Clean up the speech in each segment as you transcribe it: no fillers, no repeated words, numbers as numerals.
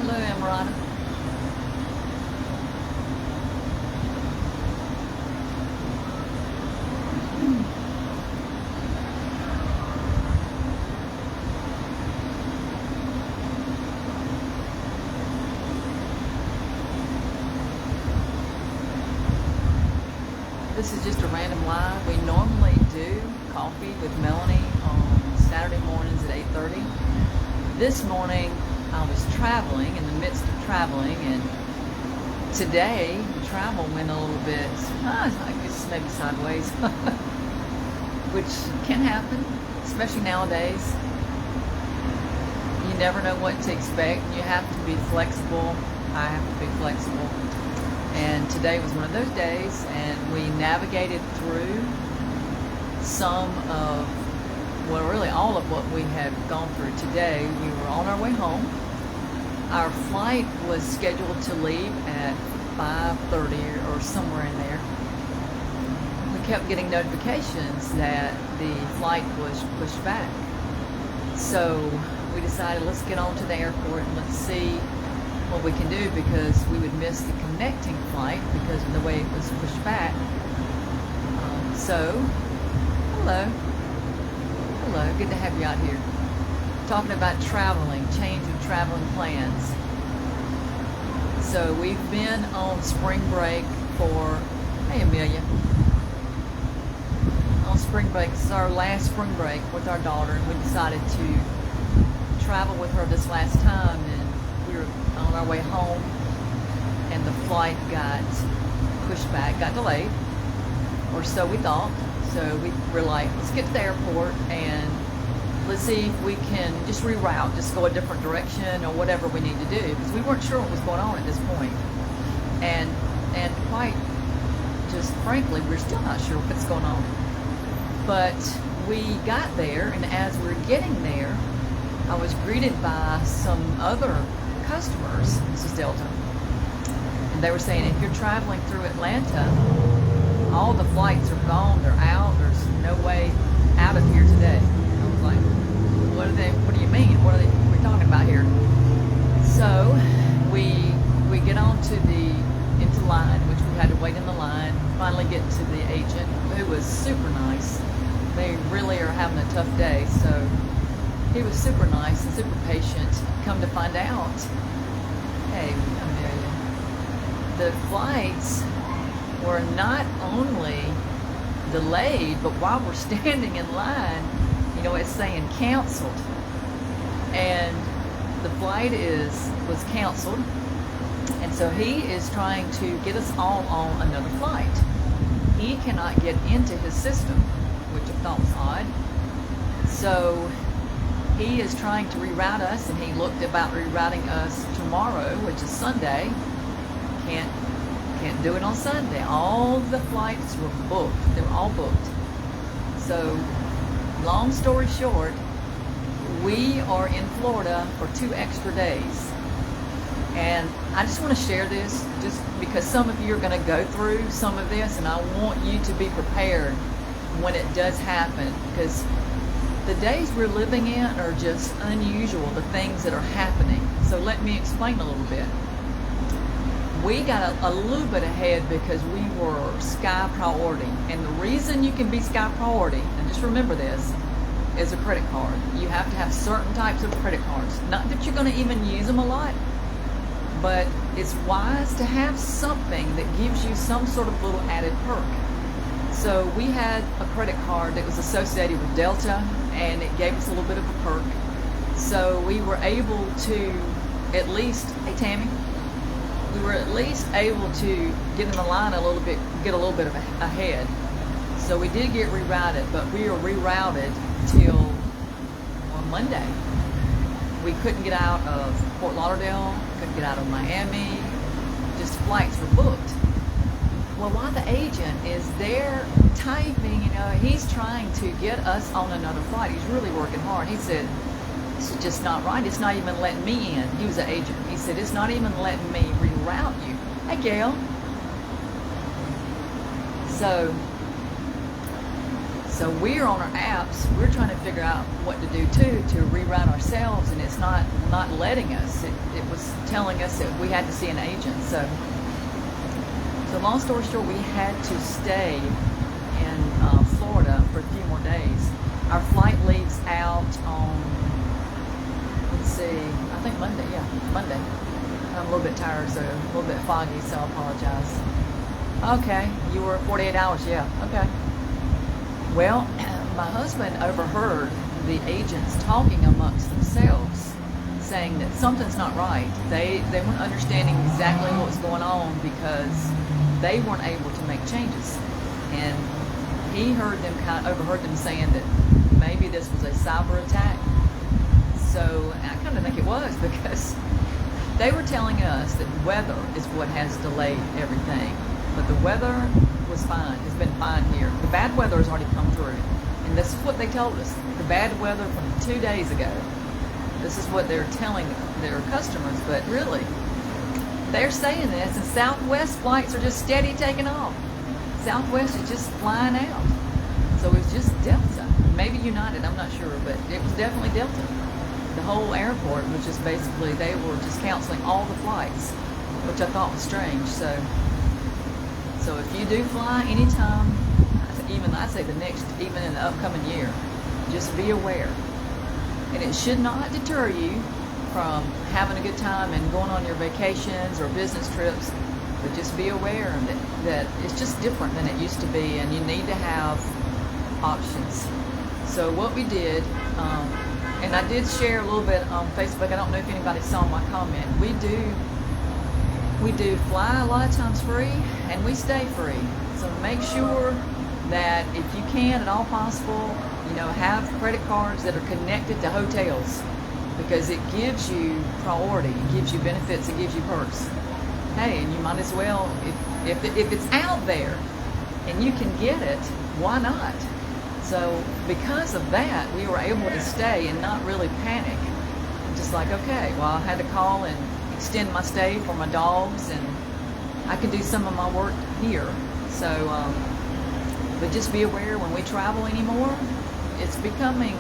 Hello, Ammirata. This is just a random live. We normally do coffee with Melanie on Saturday mornings at 8:30. This morning I was traveling, in the midst of traveling, and today travel went a little bit, I guess maybe sideways, which can happen, especially nowadays. You never know what to expect. You have to be flexible. I have to be flexible. And today was one of those days, and we navigated through some of, well, really all of what we had gone through today. We were on our way home. Our flight was scheduled to leave at 5:30 or somewhere in there. We kept getting notifications that the flight was pushed back. So we decided, let's get on to the airport and let's see what we can do, because we would miss the connecting flight because of the way it was pushed back. Hello, good to have you out here. Talking about traveling, change of traveling plans. So we've been on spring break for, hey Amelia, on spring break. This is our last spring break with our daughter, and we decided to travel with her this last time, and we were on our way home and the flight got pushed back, got delayed, or so we thought. So we were like, let's get to the airport and let's see if we can just reroute, just go a different direction or whatever we need to do, because we weren't sure what was going on at this point. And quite just frankly, we're still not sure what's going on. But we got there, and as we were getting there, I was greeted by some other customers. This is Delta. And they were saying, if you're traveling through Atlanta, all the flights are gone, they're out, there's no way out of here today. I was like, what do you mean? What are we talking about here? So we get into line, which we had to wait in the line, finally get to the agent, who was super nice. They really are having a tough day, so he was super nice and super patient. Come to find out, hey Amelia, the flights were not only delayed, but while we're standing in line, it's saying canceled. And the flight was canceled. And so he is trying to get us all on another flight. He cannot get into his system, which I thought was odd. So he is trying to reroute us, and he looked about rerouting us tomorrow, which is Sunday. Can't do it on Sunday. All the flights were booked. They were all booked. So long story short, we are in Florida for 2 extra days. And I just want to share this just because some of you are going to go through some of this, and I want you to be prepared when it does happen, because the days we're living in are just unusual, the things that are happening. So let me explain a little bit. We got a little bit ahead because we were sky priority. And the reason you can be sky priority, and just remember this, is a credit card. You have to have certain types of credit cards. Not that you're going to even use them a lot, but it's wise to have something that gives you some sort of little added perk. So we had a credit card that was associated with Delta, and it gave us a little bit of a perk. So we were able to at least, hey Tammy, we were at least able to get in the line a little bit, get a little bit of ahead. So we did get rerouted, but we were rerouted till on Monday. We couldn't get out of Fort Lauderdale, couldn't get out of Miami, just flights were booked. Well, while the agent is there typing, he's trying to get us on another flight. He's really working hard. He said, this is just not right. It's not even letting me in. He was an agent. He said, it's not even letting me reroute you. Hey, Gail. So So we're on our apps, we're trying to figure out what to do too, to reroute ourselves, and it's not letting us. It was telling us that we had to see an agent. So long story short, we had to stay in Florida for a few more days. Our flight leaves out on, let's see, I think Monday, yeah, Monday. I'm a little bit tired, so a little bit foggy, so I apologize. Okay, you were 48 hours, yeah, okay. Well, my husband overheard the agents talking amongst themselves, saying that something's not right. They weren't understanding exactly what was going on because they weren't able to make changes. And he overheard them saying that maybe this was a cyber attack. So I kind of think it was, because they were telling us that weather is what has delayed everything. But the weather was fine, has been fine here. The bad weather has already come through. And this is what they told us. The bad weather from 2 days ago. This is what they're telling their customers, but really, they're saying this, and Southwest flights are just steady taking off. Southwest is just flying out. So it's just Delta. Maybe United, I'm not sure, but it was definitely Delta. The whole airport was just basically, they were just canceling all the flights, which I thought was strange. So if you do fly anytime, even I'd say even in the upcoming year, just be aware. And it should not deter you from having a good time and going on your vacations or business trips, but just be aware that it's just different than it used to be, and you need to have options. So what we did, and I did share a little bit on Facebook, I don't know if anybody saw my comment, we do fly a lot of times free, and we stay free. So make sure that if you can at all possible, have credit cards that are connected to hotels, because it gives you priority, it gives you benefits, it gives you perks. Hey, and you might as well, if it's out there and you can get it, why not? So because of that, we were able to stay and not really panic. Just like, okay, well, I had to call and extend my stay for my dogs, and I could do some of my work here. So, but just be aware when we travel anymore, it's becoming,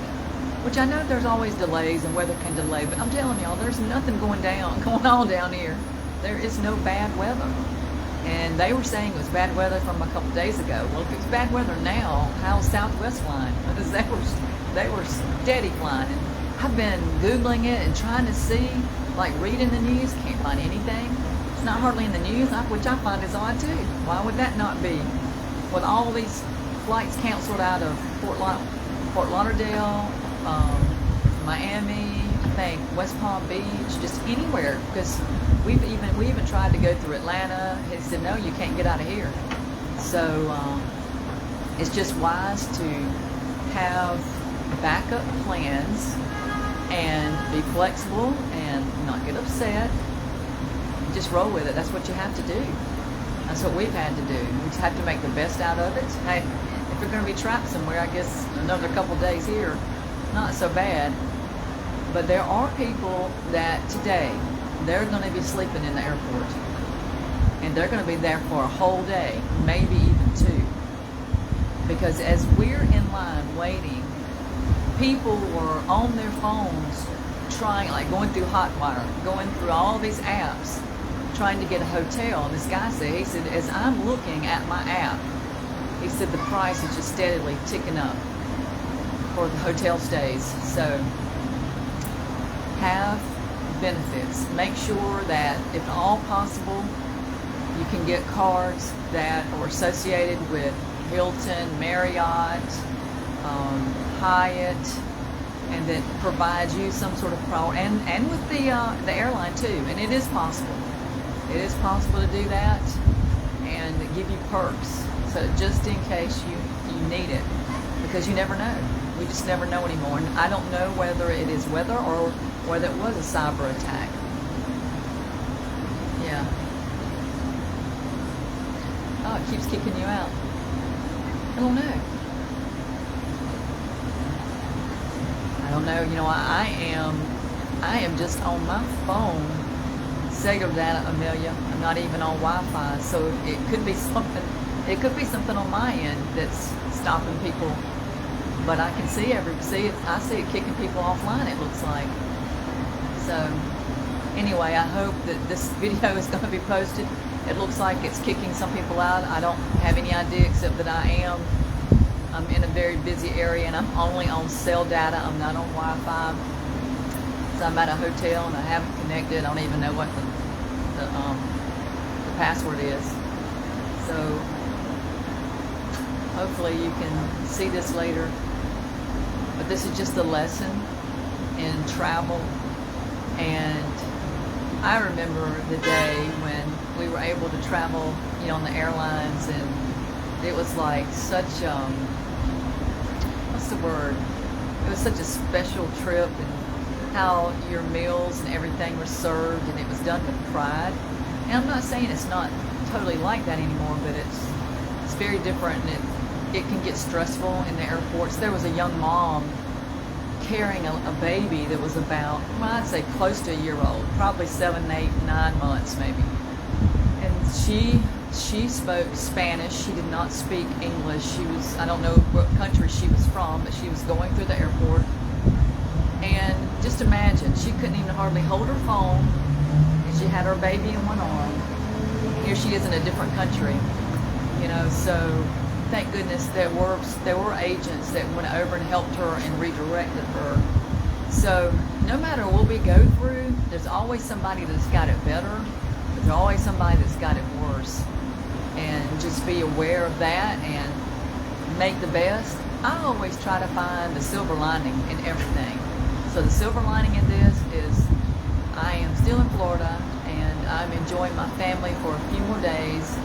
which I know there's always delays and weather can delay, but I'm telling y'all, there's nothing going on down here. There is no bad weather. And they were saying it was bad weather from a couple days ago. Well, if it's bad weather now, how's Southwest flying? Because they were steady flying. And I've been Googling it and trying to see, like reading the news, can't find anything. It's not hardly in the news, which I find is odd too. Why would that not be? With all these flights canceled out of Fort Lauderdale, Miami, I think West Palm Beach, just anywhere, because we even tried to go through Atlanta. He said, no, you can't get out of here. So it's just wise to have backup plans and be flexible and not get upset. Just roll with it. That's what you have to do. That's what we've had to do. We just have to make the best out of it. Hey, if you're going to be trapped somewhere, I guess another couple days here, not so bad. But there are people that today, they're going to be sleeping in the airport. And they're going to be there for a whole day, maybe even two. Because as we're in line waiting, people were on their phones trying, like going through Hotwire, going through all these apps, trying to get a hotel. And this guy said, he said, as I'm looking at my app, he said the price is just steadily ticking up for the hotel stays. So have benefits. Make sure that if at all possible, you can get cards that are associated with Hilton, Marriott, Hyatt, and that provides you some sort of and with the airline too. And it is possible. It is possible to do that and give you perks. So just in case you need it, because you never know. We just never know anymore. And I don't know whether it is weather or whether it was a cyber attack. Yeah. Oh, it keeps kicking you out. I don't know. I don't know. You know, I am just on my phone, cellular data, Amelia. I'm not even on Wi-Fi, so it could be something. It could be something on my end that's stopping people but I can see I see it kicking people offline, it looks like. So anyway, I hope that this video is going to be posted. It looks like it's kicking some people out. I don't have any idea except that I'm in a very busy area, and I'm only on cell data. I'm not on Wi-Fi. So I'm at a hotel and I haven't connected. I don't even know what the password is. So hopefully you can see this later. But this is just a lesson in travel. And I remember the day when we were able to travel, you know, on the airlines, and it was like such, what's the word? It was such a special trip, and how your meals and everything were served, and it was done with pride. And I'm not saying it's not totally like that anymore, but it's very different, and it can get stressful in the airports. There was a young mom carrying a baby that was about, well, I'd say close to a year old, probably 7, 8, 9 months maybe. And she spoke Spanish. She did not speak English. She was, I don't know what country she was from, but she was going through the airport. And just imagine, she couldn't even hardly hold her phone, and she had her baby in one arm. Here she is in a different country, you know, so thank goodness there were agents that went over and helped her and redirected her. So no matter what we go through, there's always somebody that's got it better. There's always somebody that's got it worse. And just be aware of that and make the best. I always try to find the silver lining in everything. So the silver lining in this is I am still in Florida, and I'm enjoying my family for a few more days,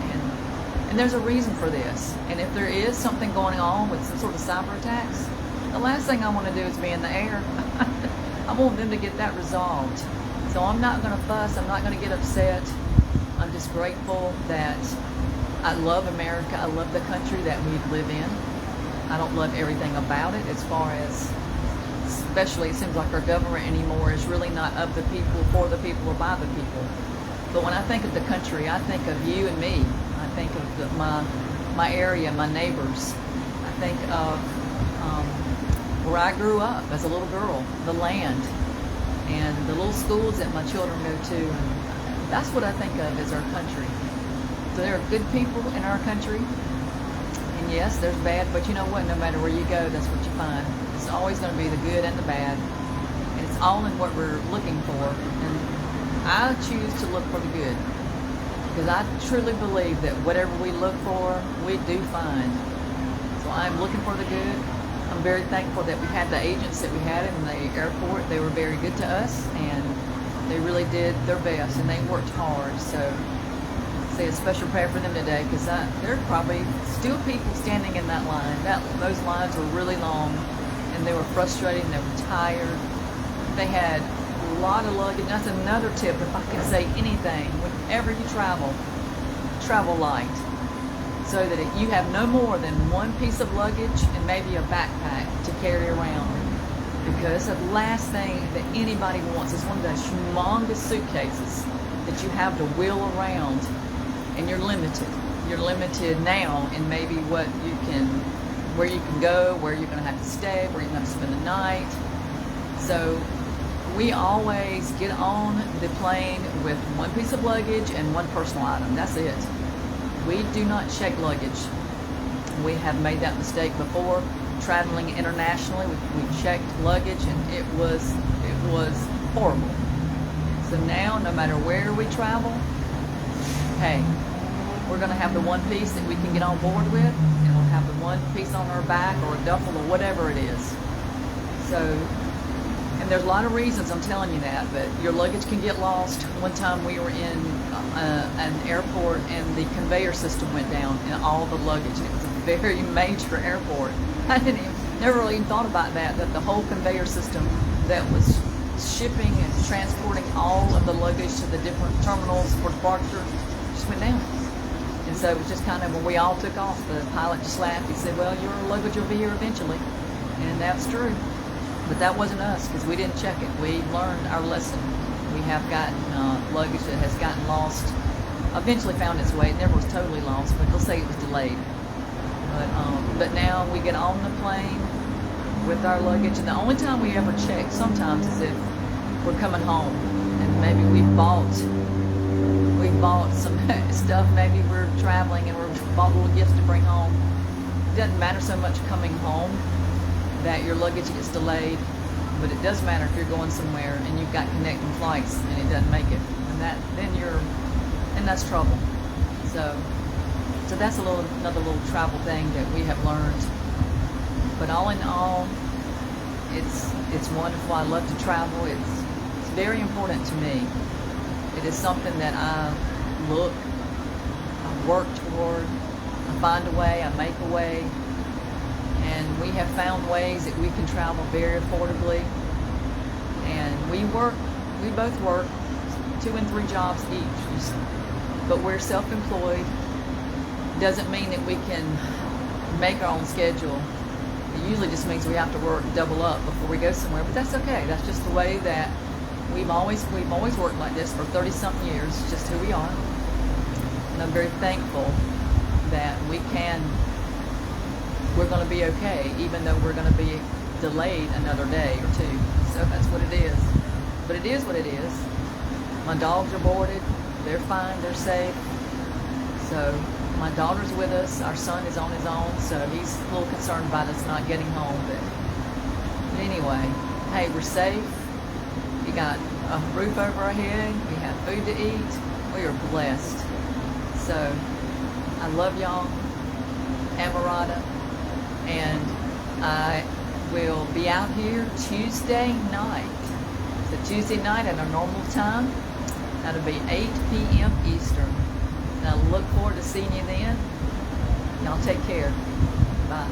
and there's a reason for this. And if there is something going on with some sort of cyber attacks, the last thing I want to do is be in the air. I want them to get that resolved. So I'm not going to fuss. I'm not going to get upset. I'm just grateful that I love America. I love the country that we live in. I don't love everything about it, as far as, especially it seems like our government anymore is really not of the people, for the people, or by the people. But when I think of the country, I think of you and me. I think of my area, my neighbors. I think of where I grew up as a little girl, the land, and the little schools that my children go to. And that's what I think of as our country. So there are good people in our country. And yes, there's bad, but you know what? No matter where you go, that's what you find. It's always going to be the good and the bad. And it's all in what we're looking for. And I choose to look for the good, because I truly believe that whatever we look for, we do find. So I'm looking for the good. I'm very thankful that we had the agents that we had in the airport. They were very good to us, and they really did their best, and they worked hard. So say a special prayer for them today, because there are probably still people standing in that line. Those lines were really long, and they were frustrated, and they were tired. They had a lot of luggage. That's another tip, if I can say anything. Whenever you travel light, so that you have no more than one piece of luggage and maybe a backpack to carry around. Because the last thing that anybody wants is one of those humongous suitcases that you have to wheel around, and you're limited. You're limited now in maybe where you can go, where you're going to have to stay, where you're going to have to spend the night. So we always get on the plane with one piece of luggage and one personal item. That's it. We do not check luggage. We have made that mistake before. Traveling internationally, we checked luggage, and it was horrible. So now, no matter where we travel, hey, we're going to have the one piece that we can get on board with, and we'll have the one piece on our back or a duffel or whatever it is. So, and there's a lot of reasons I'm telling you that, but your luggage can get lost. One time we were in an airport, and the conveyor system went down in all the luggage, and it was a very major airport. I never really even thought about that the whole conveyor system that was shipping and transporting all of the luggage to the different terminals for departure just went down. And so it was just kind of, when we all took off, the pilot just laughed. He said, well, your luggage will be here eventually. And that's true. But that wasn't us, because we didn't check it. We learned our lesson. We have gotten luggage that has gotten lost, eventually found its way. It never was totally lost, but they'll say it was delayed. But now we get on the plane, with our luggage. And the only time we ever check sometimes is if we're coming home and maybe we've bought some stuff. Maybe we're traveling and we've bought little gifts to bring home. It doesn't matter so much coming home that your luggage gets delayed, but it does matter if you're going somewhere and you've got connecting flights and it doesn't make it, and that's trouble. So that's another little travel thing that we have learned. But all in all, it's wonderful. I love to travel. It's very important to me. It is something that I work toward. I find a way, I make a way, and we have found ways that we can travel very affordably. And we both work 2 and 3 jobs each, but we're self-employed. Doesn't mean that we can make our own schedule. It usually just means we have to work double up before we go somewhere, but that's okay. That's just the way that we've always worked like this for 30-something years. It's just who we are. And I'm very thankful that we're going to be okay, even though we're going to be delayed another day or 2. So that's what it is. But it is what it is. My dogs are boarded. They're fine. They're safe. So my daughter's with us. Our son is on his own, so he's a little concerned about us not getting home. But anyway, hey, we're safe. We got a roof over our head. We have food to eat. We are blessed. So I love y'all, Ammirata, and I will be out here Tuesday night. So Tuesday night at our normal time. That'll be 8 p.m. Eastern. And I look forward to seeing you then. Y'all take care. Bye.